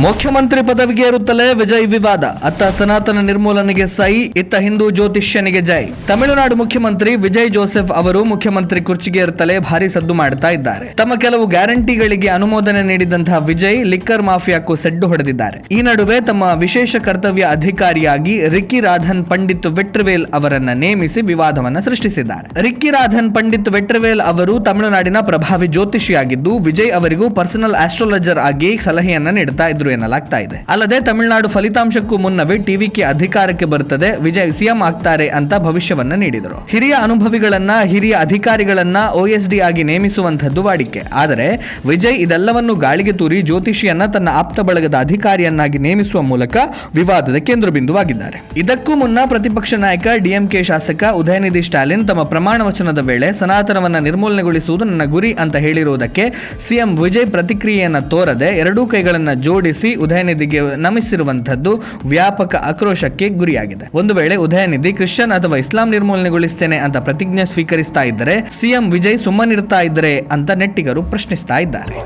ಮುಖ್ಯಮಂತ್ರಿ ಪದವಿಗೆ ಏರುತ್ತಲೇ ವಿಜಯ್ ವಿವಾದ. ಅತ್ತ ಸನಾತನ ನಿರ್ಮೂಲನೆಗೆ ಸೈ, ಇತ್ತ ಹಿಂದೂ ಜ್ಯೋತಿಷ್ಯನಿಗೆ ಜೈ. ತಮಿಳುನಾಡು ಮುಖ್ಯಮಂತ್ರಿ ವಿಜಯ್ ಜೋಸೆಫ್ ಅವರು ಮುಖ್ಯಮಂತ್ರಿ ಕುರ್ಚಿಗೆ ಏರುತ್ತಲೇ ಭಾರಿ ಸದ್ದು ಮಾಡುತ್ತಾ ಇದ್ದಾರೆ. ತಮ್ಮ ಕೆಲವು ಗ್ಯಾರಂಟಿಗಳಿಗೆ ಅನುಮೋದನೆ ನೀಡಿದಂತಹ ವಿಜಯ್ ಲಿಕ್ಕರ್ ಮಾಫಿಯಾಕ್ಕೂ ಸೆಡ್ಡು ಹೊಡೆದಿದ್ದಾರೆ. ಈ ನಡುವೆ ತಮ್ಮ ವಿಶೇಷ ಕರ್ತವ್ಯ ಅಧಿಕಾರಿಯಾಗಿ ರಿಕ್ಕಿ ರಾಧನ್ ಪಂಡಿತ್ ವೆಟ್ರವೇಲ್ ಅವರನ್ನ ನೇಮಿಸಿ ವಿವಾದವನ್ನ ಸೃಷ್ಟಿಸಿದ್ದಾರೆ. ರಿಕ್ಕಿ ರಾಧನ್ ಪಂಡಿತ್ ವೆಟ್ರವೇಲ್ ಅವರು ತಮಿಳುನಾಡಿನ ಪ್ರಭಾವಿ ಜ್ಯೋತಿಷಿಯಾಗಿದ್ದು, ವಿಜಯ್ ಅವರಿಗೂ ಪರ್ಸನಲ್ ಆಸ್ಟ್ರಾಲಜರ್ ಆಗಿ ಸಲಹೆಯನ್ನ ನೀಡುತ್ತಾ ಇದ್ರು ಎನ್ನಲಾಗ್ತಾ ಇದೆ. ಅಲ್ಲದೆ ತಮಿಳುನಾಡು ಫಲಿತಾಂಶಕ್ಕೂ ಮುನ್ನವೇ ಟಿವಿಕೆ ಅಧಿಕಾರಕ್ಕೆ ಬರುತ್ತದೆ, ವಿಜಯ್ ಸಿಎಂ ಆಗ್ತಾರೆ ಅಂತ ಭವಿಷ್ಯವನ್ನ ನೀಡಿದರು. ಹಿರಿಯ ಅನುಭವಿಗಳನ್ನ, ಹಿರಿಯ ಅಧಿಕಾರಿಗಳನ್ನ OSD ಆಗಿ ನೇಮಿಸುವಂತದ್ದು ವಾಡಿಕೆ. ಆದರೆ ವಿಜಯ್ ಇದೆಲ್ಲವನ್ನು ಗಾಳಿಗೆ ತೂರಿ ಜ್ಯೋತಿಷಿಯನ್ನ ತನ್ನ ಆಪ್ತ ಬಳಗದ ಅಧಿಕಾರಿಯನ್ನಾಗಿ ನೇಮಿಸುವ ಮೂಲಕ ವಿವಾದದ ಕೇಂದ್ರಬಿಂದುವಾಗಿದ್ದಾರೆ. ಇದಕ್ಕೂ ಮುನ್ನ ಪ್ರತಿಪಕ್ಷ ನಾಯಕ DMK ಶಾಸಕ ಉದಯನಿಧಿ ಸ್ಟಾಲಿನ್ ತಮ್ಮ ಪ್ರಮಾಣ ವಚನದ ವೇಳೆ ಸನಾತನವನ್ನ ನಿರ್ಮೂಲನೆಗೊಳಿಸುವುದು ನನ್ನ ಗುರಿ ಅಂತ ಹೇಳಿರುವುದಕ್ಕೆ ಸಿಎಂ ವಿಜಯ್ ಪ್ರತಿಕ್ರಿಯೆಯನ್ನ ತೋರದೆ ಎರಡೂ ಕೈಗಳನ್ನ ಜೋಡಿಸಿ ಉದಯನಿಧಿಗೆ ನಮಿಸಿರುವಂತದ್ದು ವ್ಯಾಪಕ ಆಕ್ರೋಶಕ್ಕೆ ಗುರಿಯಾಗಿದೆ. ಒಂದು ವೇಳೆ ಉದಯನಿಧಿ ಕ್ರಿಶ್ಚಿಯನ್ ಅಥವಾ ಇಸ್ಲಾಂ ನಿರ್ಮೂಲನೆಗೊಳಿಸ್ತೇನೆ ಅಂತ ಪ್ರತಿಜ್ಞೆ ಸ್ವೀಕರಿಸ್ತಾ ಇದ್ದರೆ ಸಿಎಂ ವಿಜಯ್ ಸುಮ್ಮನಿರ್ತಾ ಇದ್ದರೆ ಅಂತ ನೆಟ್ಟಿಗರು ಪ್ರಶ್ನಿಸ್ತಾ ಇದ್ದಾರೆ.